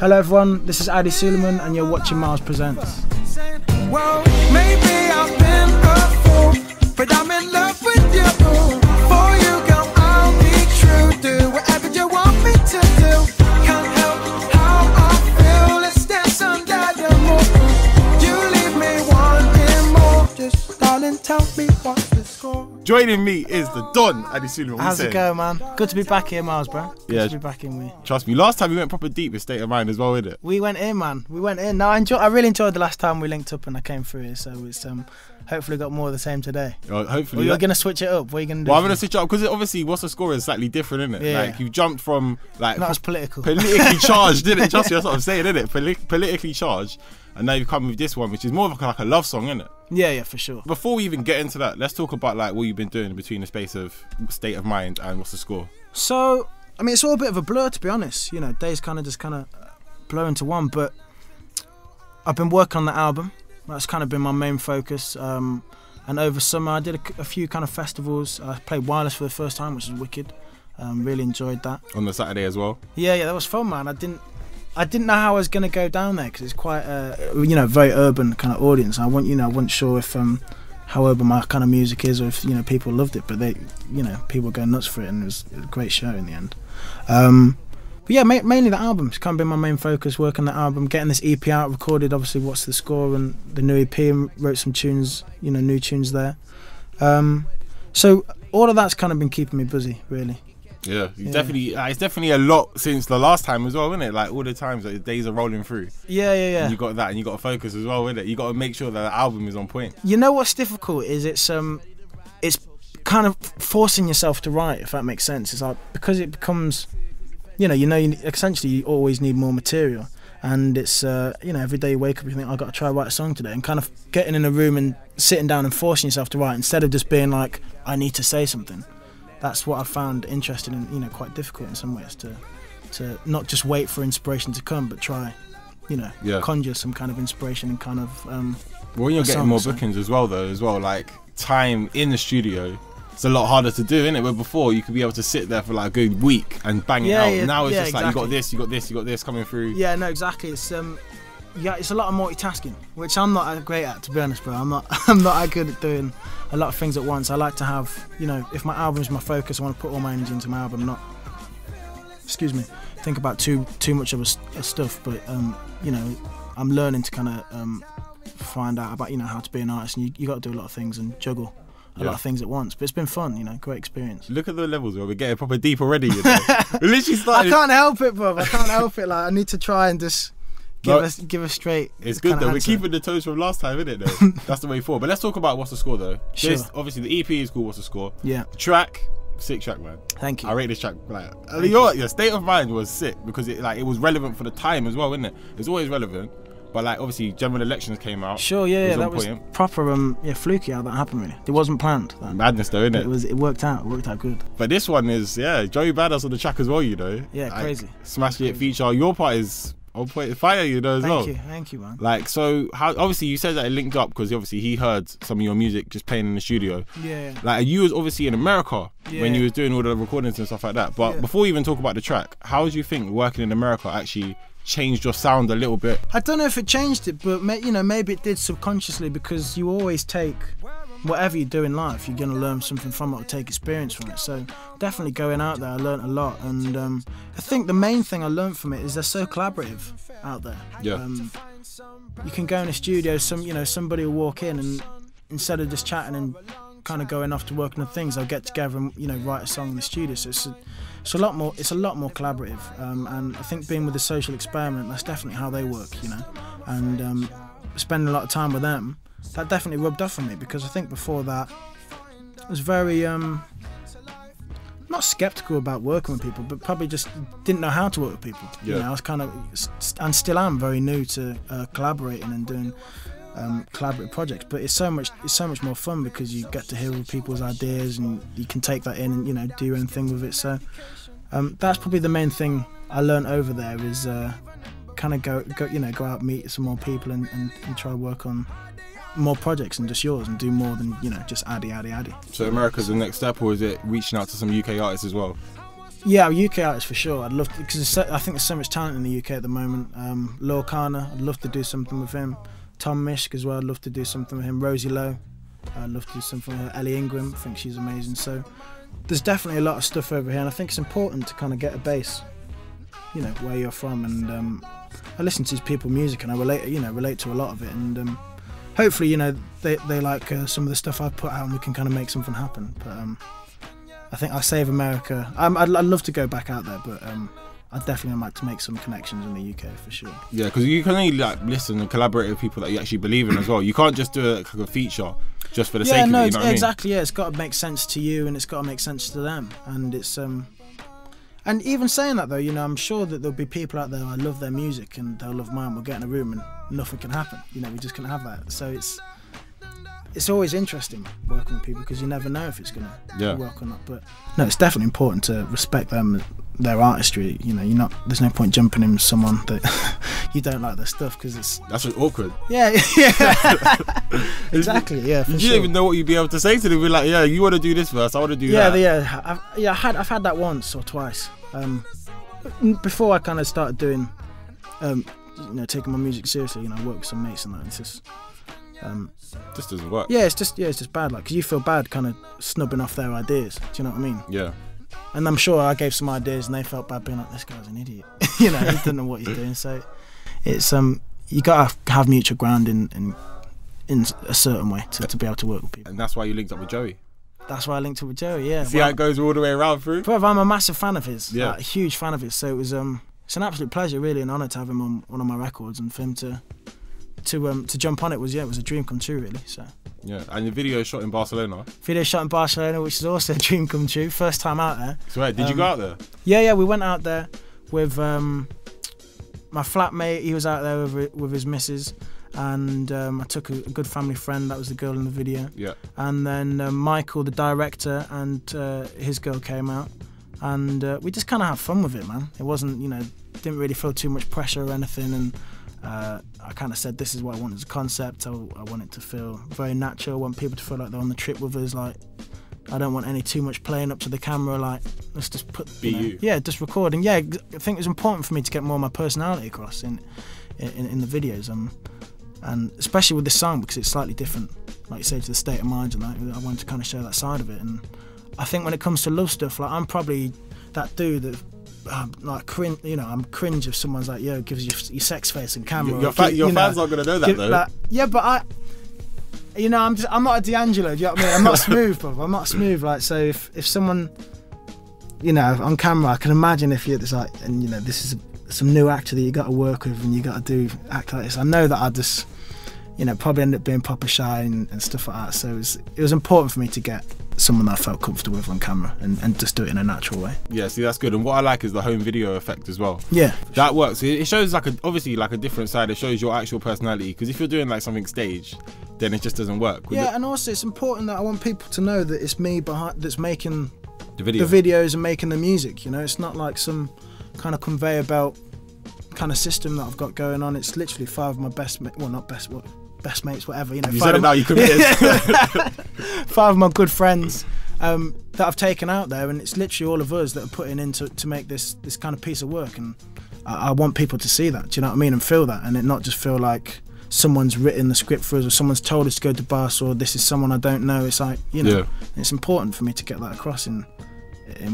Hello everyone, this is Ady Suleiman and you're watching Myles Presents. Well, maybe I've been a fool, but I'm in love with you. For you, girl, I'll be true. Do whatever you want me to do. Can't help how I feel. Let's dance under the moon. You leave me wanting more. Just darling, tell me what's the score. Joining me is the Don, Ady Suleiman. How's it going, man? Good to be back here, Myles, bro. Good to be back in with you. Trust me, last time we went proper deep with State of Mind as well, innit? We went in, man. We went in. No, I really enjoyed the last time we linked up and I came through here, so it's hopefully got more of the same today. Hopefully. You're gonna switch it up. What are you gonna do? Well, I'm gonna switch it up because obviously what's the score is slightly different, innit? Yeah. Like you jumped from like not as political. Politically charged, didn't it? Trust me, that's what I'm saying, innit? Politically charged. And now you've come with this one, which is more of like a love song, innit? Yeah, for sure. Before we even get into that, let's talk about like what you've been doing between the space of State of Mind and What's the Score. So, I mean, it's all a bit of a blur, to be honest. You know, days kind of blur into one. But I've been working on the album. That's kind of been my main focus. And over summer, I did a few kind of festivals. I played Wireless for the first time, which was wicked. Really enjoyed that. On the Saturday as well. Yeah, that was fun, man. I didn't know how I was going to go down there because it's quite a very urban kind of audience. I wasn't sure if how urban my kind of music is or if people loved it, but people were going nuts for it and it was a great show in the end. But yeah, mainly the album. It's kind of been my main focus, working the album, getting this EP out, recorded obviously What's the Score and the new EP, and wrote some tunes, new tunes there. So all of that's kind of been keeping me busy, really. Yeah, definitely. It's definitely a lot since the last time as well, isn't it? Like all the times that the days are rolling through. Yeah. And you got that, and you got to focus as well, innit? You got to make sure that the album is on point. You know what's difficult is it's kind of forcing yourself to write, if that makes sense. It's like because it becomes, essentially you always need more material, and it's every day you wake up you think I've got to try to write a song today, and kind of getting in a room and sitting down and forcing yourself to write instead of just being like I need to say something. That's what I found interesting and quite difficult in some ways to not just wait for inspiration to come, but try, conjure some kind of inspiration and kind of. Well, when you're getting more bookings as well, like time in the studio, it's a lot harder to do, innit? Where before you could be able to sit there for like a good week and bang it out. Yeah, now it's just exactly. like you got this coming through. Yeah, no, exactly. It's it's a lot of multitasking, which I'm not great at, to be honest, bro. I'm not that good at doing a lot of things at once. I like to have, if my album's my focus, I want to put all my energy into my album, not, think about too much of a stuff. But I'm learning to kind of find out about how to be an artist, and you got to do a lot of things and juggle a lot of things at once. But it's been fun, great experience. Look at the levels where we're getting proper deep already. We literally started. I can't help it, bro. I can't help it. Like I need to try and just. Give us straight. It's good though. We're keeping the toes from last time, isn't it? Though that's the way forward. But let's talk about What's the Score though. Sure. Obviously the EP is called What's the Score. Yeah. The track, sick track, man. Thank you. I rate this track. Like, your State of Mind was sick because it was relevant for the time as well, isn't it? It's always relevant. But like obviously general elections came out. Sure, yeah, that was proper fluky how that happened really. It wasn't planned. Madness though, innit? It worked out. It worked out good. But this one is Joey Bada's on the track as well, Yeah, crazy. Smash It feature. Your part is on point fire, as well. Thank you, man. Like, so how obviously you said that it linked up because obviously he heard some of your music just playing in the studio. Yeah. Like, you was obviously in America when you was doing all the recordings and stuff like that. But before we even talk about the track, how do you think working in America actually changed your sound a little bit? I don't know if it changed it, but maybe it did subconsciously, because you always take whatever you do in life, you're going to learn something from it or take experience from it. So definitely going out there, I learned a lot, and I think the main thing I learned from it is they're so collaborative out there. Yeah. You can go in a studio, somebody will walk in, and instead of just chatting and kind of going off to work on things, they'll get together and write a song in the studio. So it's a lot more collaborative, and I think being with the Social Experiment, that's definitely how they work, and spending a lot of time with them, that definitely rubbed off on me, because I think before that I was very not skeptical about working with people, but probably just didn't know how to work with people. I was kind of, and still am, very new to collaborating and doing collaborative projects, but it's so much more fun because you get to hear other people's ideas and you can take that in and do your own thing with it. So that's probably the main thing I learned over there, is kind of go out, meet some more people and try to work on more projects than just yours and do more than just Ady. So America's the next step, or is it reaching out to some UK artists as well? Yeah, UK artists for sure. I'd love to, because I think there's so much talent in the UK at the moment. Lil Kana, I'd love to do something with him. Tom Mishk as well, I'd love to do something with him. Rosie Lowe, I'd love to do something with her. Ellie Ingram, I think she's amazing. So there's definitely a lot of stuff over here, and I think it's important to kind of get a base, you know, where you're from. And I listen to these people's music and I relate to a lot of it. And hopefully, you know, they like some of the stuff I put out, and we can kind of make something happen. But I think I save America. I'd love to go back out there, but I definitely like to make some connections in the UK for sure. Yeah, because you can only like listen and collaborate with people that you actually believe in as well. You can't just do a feature just for the sake of it. You know what I mean? Exactly. Yeah, it's got to make sense to you, and it's got to make sense to them. And it's and even saying that though, you know, I'm sure that there'll be people out there. I love their music, and they'll love mine. We'll get in a room, and nothing can happen. You know, we just can't have that. So it's always interesting working with people, because you never know if it's gonna work or not. But no, it's definitely important to respect them, their artistry. You know, there's no point jumping in with someone that you don't like their stuff, because that's awkward. Yeah. Exactly. Yeah. For you sure. don't even know what you'd be able to say to them. Be like, yeah, you want to do this verse, I want to do that. I've had that once or twice. Before I kind of started doing, you know, taking my music seriously. You know, I work with some mates and that. It's just. This doesn't work. Yeah, it's just bad. Like, 'cause you feel bad kind of snubbing off their ideas. Do you know what I mean? Yeah. And I'm sure I gave some ideas, and they felt bad being like, this guy's an idiot. You know, he doesn't know what he's doing. So it's you gotta have mutual ground in a certain way to be able to work with people. And that's why you linked up with Joey. That's why I linked up with Joey. Yeah. See how it goes all the way around through. Bro, I'm a massive fan of his. Yeah. Like, a huge fan of his. So it was it's an absolute pleasure, really, an honour to have him on one of my records, and for him to jump on it was a dream come true, really. So yeah, and the video shot in Barcelona. Video shot in Barcelona, which is also a dream come true. First time out there. So wait, did you go out there? Yeah, we went out there with my flatmate. He was out there with his missus, and I took a good family friend. That was the girl in the video. Yeah. And then Michael, the director, and his girl came out, and we just kind of had fun with it, man. It wasn't, you know, didn't really feel too much pressure or anything, and I kind of said this is what I want as a concept. I want it to feel very natural. I want people to feel like they're on the trip with us. Like, I don't want any too much playing up to the camera. Like, let's just you. Yeah, just recording. Yeah, I think it's important for me to get more of my personality across in the videos, and especially with this song, because it's slightly different, like you say, to the state of mind and that. I wanted to kind of show that side of it. And I think when it comes to love stuff, like, I'm probably that dude that. Like cringe, you know, I'm cringe if someone's like, yo, gives you your sex face and camera. Your fans aren't gonna know that though. Like, yeah, but I'm not a D'Angelo. Do you know what I mean? I'm not smooth, bro. I'm not smooth. Like, so if someone, you know, on camera, I can imagine if you're like, and you know, this is some new actor that you got to work with, and you got to act like this. I know that I just, you know, probably end up being proper shy and stuff like that. So it was important for me to get someone that I felt comfortable with on camera and just do it in a natural way. Yeah, see, that's good. And what I like is the home video effect as well. Yeah, that works. It shows obviously a different side. It shows your actual personality, because if you're doing like something staged, then it just doesn't work. Yeah, and also it's important that I want people to know that it's me that's making the videos and making the music. You know, it's not like some kind of conveyor belt kind of system that I've got going on. It's literally 5 of my best mates, whatever, you know. You said it now, you committed. 5 of my good friends that I've taken out there, and it's literally all of us that are putting in to make this kind of piece of work. And I want people to see that, do you know what I mean, and feel that, and it not just feel like someone's written the script for us, or someone's told us to go to Bas, or this is someone I don't know. It's like, you know, it's important for me to get that across in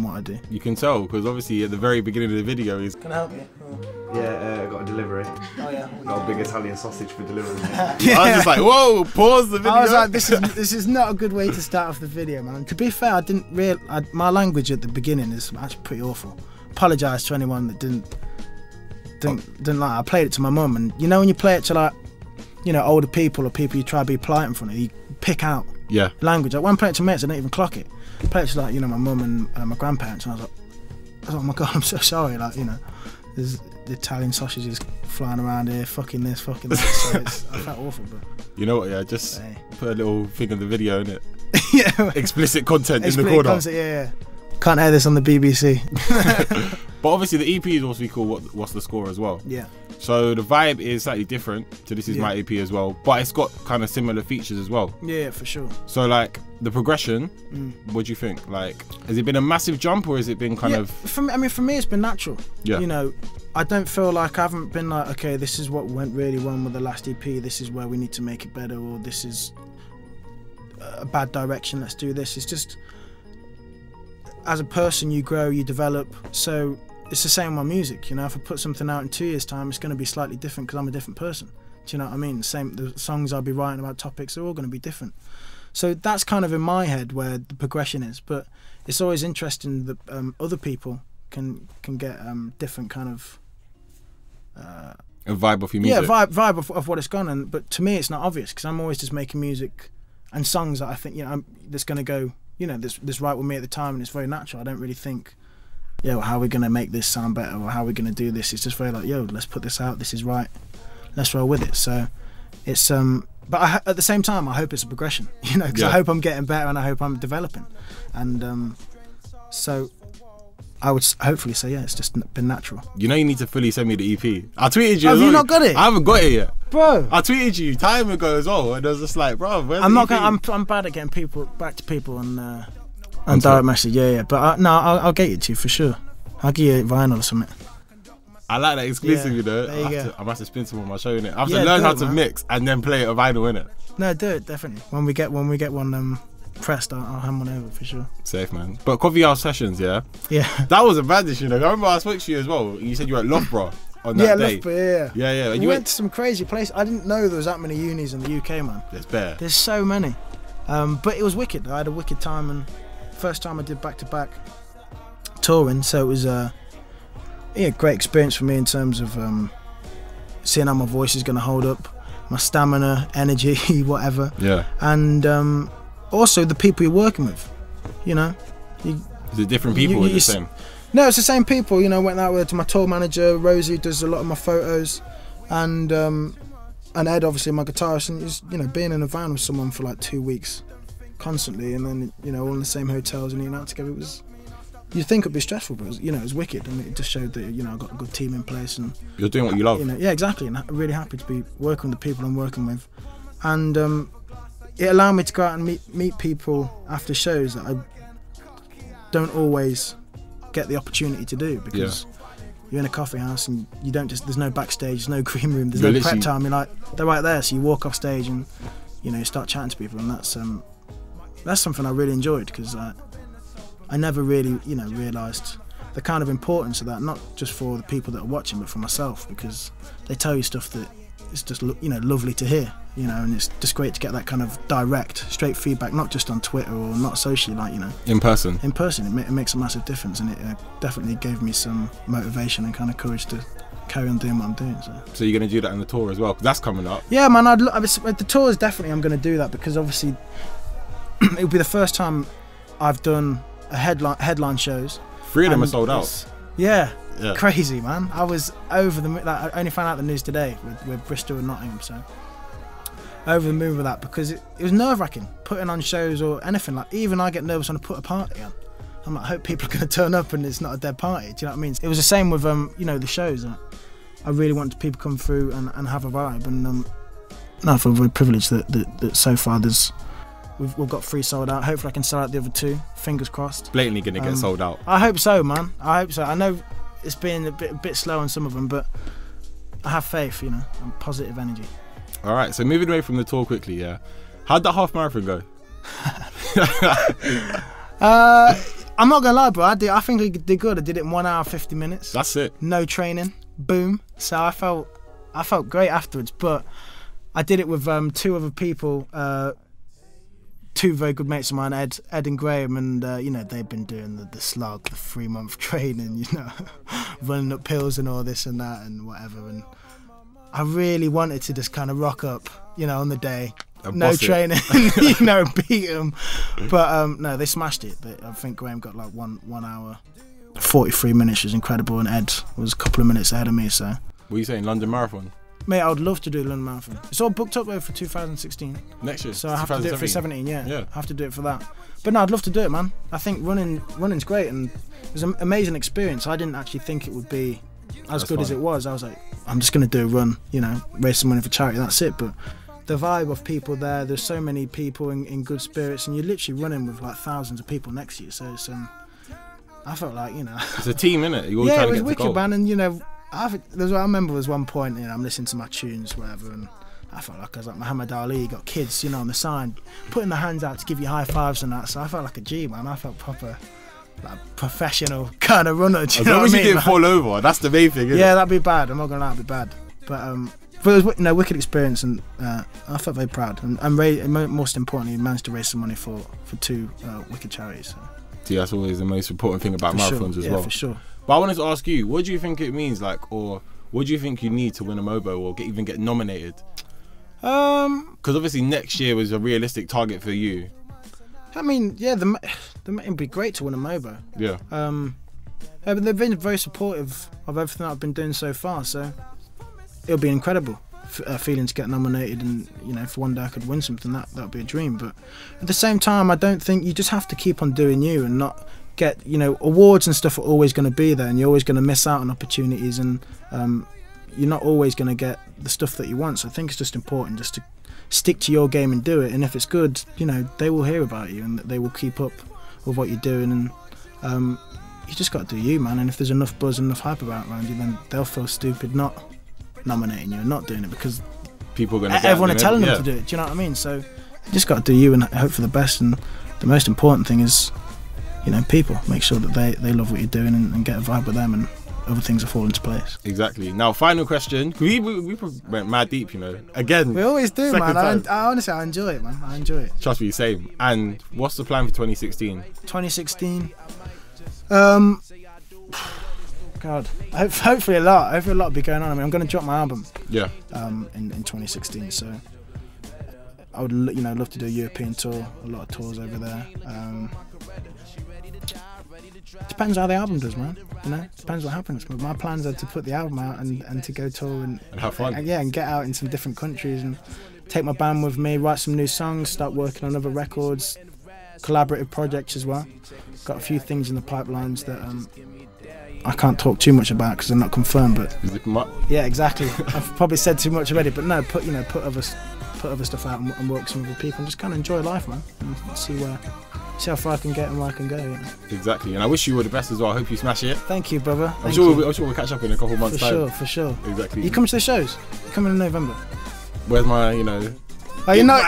what I do. You can tell, because obviously at the very beginning of the video is... Can I help you? Yeah, I got a delivery. Oh yeah. Got a big Italian sausage for delivery. I was just like, whoa, pause the video. I was like, this is not a good way to start off the video, man. To be fair, my language at the beginning is actually pretty awful. Apologise to anyone that didn't like it. I played it to my mum, and you know when you play it to, like, you know, older people or people you try to be polite in front of, you pick out language. Like, when I play it to mates, I don't even clock it. I play it to, like, you know, my mum and my grandparents, and I was like, oh my god, I'm so sorry. Like, you know, there's the Italian sausages flying around here, fucking this, fucking that. So I felt awful, but you know what? Yeah, just put a little thing in the video, innit? Yeah, explicit content in the corner. Content, yeah. Can't air this on the BBC. But obviously the EP is also called What's the Score as well. Yeah. So the vibe is slightly different to This Is My EP as well, but it's got kind of similar features as well. Yeah, for sure. So like, the progression, what do you think? Like, has it been a massive jump, or has it been kind of? For me, it's been natural. Yeah. You know, I don't feel like I haven't been like, okay, this is what went really wrong with the last EP. This is where we need to make it better, or this is a bad direction. Let's do this. It's just, as a person, you grow, you develop. So it's the same with my music. You know, if I put something out in 2 years' time, it's going to be slightly different because I'm a different person. Do you know what I mean? The songs I'll be writing about, topics, are all going to be different. So that's kind of in my head where the progression is. But it's always interesting that other people can get different kind of a vibe of your music. Yeah, vibe of what it's gone. But to me, it's not obvious because I'm always just making music and songs that I think, you know, that's going to go, you know, this right with me at the time, and it's very natural. I don't really think, well, how are we going to make this sound better, or how are we going to do this? It's just very like, let's put this out. This is right. Let's roll with it. So it's but at the same time, I hope it's a progression, you know, because I hope I'm getting better and I hope I'm developing, and so I would hopefully say, it's just been natural. You know, you need to fully send me the EP. I tweeted you. Have you not got it? I haven't got it yet, bro. I tweeted you time ago as well, and I was just like, bro, where's I'm the not. EP? I'm bad at getting people back to people on direct message. Yeah. But I'll get it to you for sure. I'll give you vinyl or something. I like that exclusive, you know. There you go. I'm gonna have to spin some on my show, innit? I have to learn how to mix and then play it a vinyl, innit? No, do it definitely. When we get one pressed, I'll hand one over for sure. Safe, man. But Coffee House Sessions, yeah, that was a madness, you know. I remember I spoke to you as well. You said you were at Loughborough on that day. Loughborough, yeah. We went to some crazy place. I didn't know there was that many unis in the UK, man. There's so many, but it was wicked. I had a wicked time, and first time I did back-to-back touring, so it was great experience for me in terms of seeing how my voice is going to hold up, my stamina, energy, whatever. Yeah. And also the people you're working with, you know. Is it different people or the same? No, it's the same people. You know, went out with my tour manager, Rosie, does a lot of my photos, and Ed, obviously my guitarist, and just, you know, being in a van with someone for like 2 weeks constantly, and then, you know, all in the same hotels and eating out together, it was, you'd think it'd be stressful, but it was, you know, it was wicked, and it just showed that, you know, I got a good team in place, and you're doing what you love. You know, yeah, exactly, and I'm really happy to be working with the people I'm working with, and it allowed me to go out and meet people after shows that I don't always get the opportunity to do, because you're in a coffee house and you don't there's no backstage, there's no green room, there's no prep time. You're like, they're right there, so you walk off stage and, you know, you start chatting to people, and that's something I really enjoyed, because I never really, you know, realised the kind of importance of that, not just for the people that are watching, but for myself, because they tell you stuff that it's just, you know, lovely to hear, you know, and it's just great to get that kind of direct, straight feedback, not just on Twitter or not socially, like, you know. In person, it makes a massive difference, and it definitely gave me some motivation and kind of courage to carry on doing what I'm doing. So you're going to do that on the tour as well, because that's coming up. Yeah, man, the tour is definitely, I'm going to do that, because obviously it'll be the first time I've done a headline shows. 3 of them are sold out. Yeah, crazy, man. I was over the moon. I only found out the news today with Bristol and Nottingham, so over the moon with that, because it was nerve-wracking putting on shows or anything. Like, even I get nervous when I put a party on. I'm like, I hope people are going to turn up and it's not a dead party. Do you know what I mean? It was the same with you know, the shows. I really wanted people to come through and have a vibe, and I feel very privileged that so far we've got 3 sold out. Hopefully I can sell out the other 2. Fingers crossed. Blatantly gonna get sold out. I hope so, man. I hope so. I know it's been a bit slow on some of them, but I have faith, you know, and positive energy. All right, so moving away from the tour quickly, yeah. How'd that half marathon go? I'm not gonna lie, bro. I think I did good. I did it in 1 hour 50 minutes. That's it. No training. Boom. So I felt great afterwards. But I did it with 2 other people. 2 very good mates of mine, Ed and Graham, and you know, they've been doing the slog, the 3-month training, you know, running up hills and all this and that and whatever. And I really wanted to just kind of rock up, you know, on the day, no training, you know, beat them. But no, they smashed it. I think Graham got like 1 hour 43 minutes, which was incredible, and Ed was a couple of minutes ahead of me. So. What are you saying, London Marathon? Mate, I would love to do the London Marathon. It's all booked up though for 2016. Next year. So I have to do it for 17, yeah. I have to do it for that. But no, I'd love to do it, man. I think running's great, and it was an amazing experience. I didn't actually think it would be as good as it was. I was like, I'm just going to do a run, you know, raise some money for charity, that's it. But the vibe of people there. There's so many people in good spirits, and you're literally running with like thousands of people next to you. So it's I felt like, you know, It's a team, innit? You're all yeah, trying it was to get wicked, to goal. man. And you know, I remember there was one point, you know, I'm listening to my tunes, whatever, and I felt like I was like Muhammad Ali. Got kids, you know, on the sign, putting their hands out to give you high fives and that. So I felt like a G, man. I felt proper, like professional kind of runner. Do you As know long what as I you mean? didn't fall over, that's the main thing, isn't Yeah, it? that'd be bad. I'm not gonna lie, that'd be bad. But it was, you know, wicked experience, and I felt very proud. And most importantly, managed to raise some money for two wicked charities. So. See, that's always the most important thing about For marathons sure. as Yeah, well. for sure. But I wanted to ask you, what do you think it means, like, or what do you think you need to win a Mobo or even get nominated? Because obviously next year was a realistic target for you. I mean, yeah, it'd be great to win a Mobo. Yeah. But they've been very supportive of everything I've been doing so far, so it'll be incredible feeling to get nominated, and you know, if one day I could win something, that would be a dream. But at the same time, I don't think you just have to keep on doing you and not get, you know, awards and stuff are always going to be there, and you're always going to miss out on opportunities, and you're not always going to get the stuff that you want. So I think it's just important just to stick to your game and do it, and if it's good, you know, they will hear about you and they will keep up with what you're doing, and you just got to do you, man. And if there's enough buzz and enough hype around you, then they'll feel stupid not nominating you and not doing it, because People are going to everyone are telling them to do it. Do you know what I mean? So you just got to do you and hope for the best. And the most important thing is, you know, people. Make sure that they love what you're doing and get a vibe with them, and other things will fall into place. Exactly. Now, final question. We went mad deep, you know. Again, We always do, second man. time. I honestly, I enjoy it, man. I enjoy it. Trust me, same. And what's the plan for 2016? 2016. God, hopefully a lot. Hopefully a lot will be going on. I mean, I'm going to drop my album Yeah. in 2016. So I would, you know, love to do a European tour. A lot of tours over there. Depends how the album does, man. You know, depends what happens. But my plans are to put the album out and to go tour and have fun. and get out in some different countries and take my band with me, write some new songs, start working on other records, collaborative projects as well. Got a few things in the pipelines that I can't talk too much about because they're not confirmed. But Zip 'em up. yeah, exactly. I've probably said too much already. But no, put other stuff out and work with some other people and just kind of enjoy life, man. And see how far I can get and where I can go. You know? Exactly. And I wish you all the best as well. I hope you smash it. Thank you, brother. I'm sure we'll catch up in a couple of months' time. For sure. Exactly. You come to the shows? You come in November. Where's my, you know... Oh, you're not.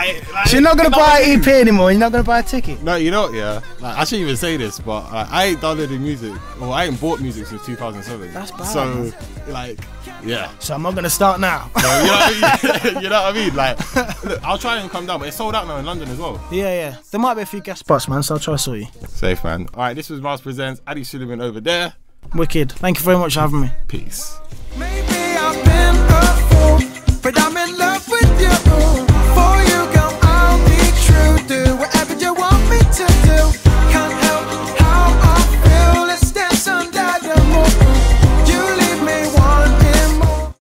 So you're not gonna buy an EP anymore. You're not gonna buy a ticket. No, you know what, yeah? Like, I shouldn't even say this, but I ain't downloaded music, or I ain't bought music since 2007. That's bad, So, man. like, yeah. So I'm not gonna start now. No, you know what I mean? You know what I mean? Like, look, I'll try and come down, but it's sold out now in London as well. Yeah. There might be a few guest spots, man. So I'll try to sort you. Safe, man. All right, this was Myles Presents. Ady Suleiman over there. Wicked. Thank you very much for having me. Peace.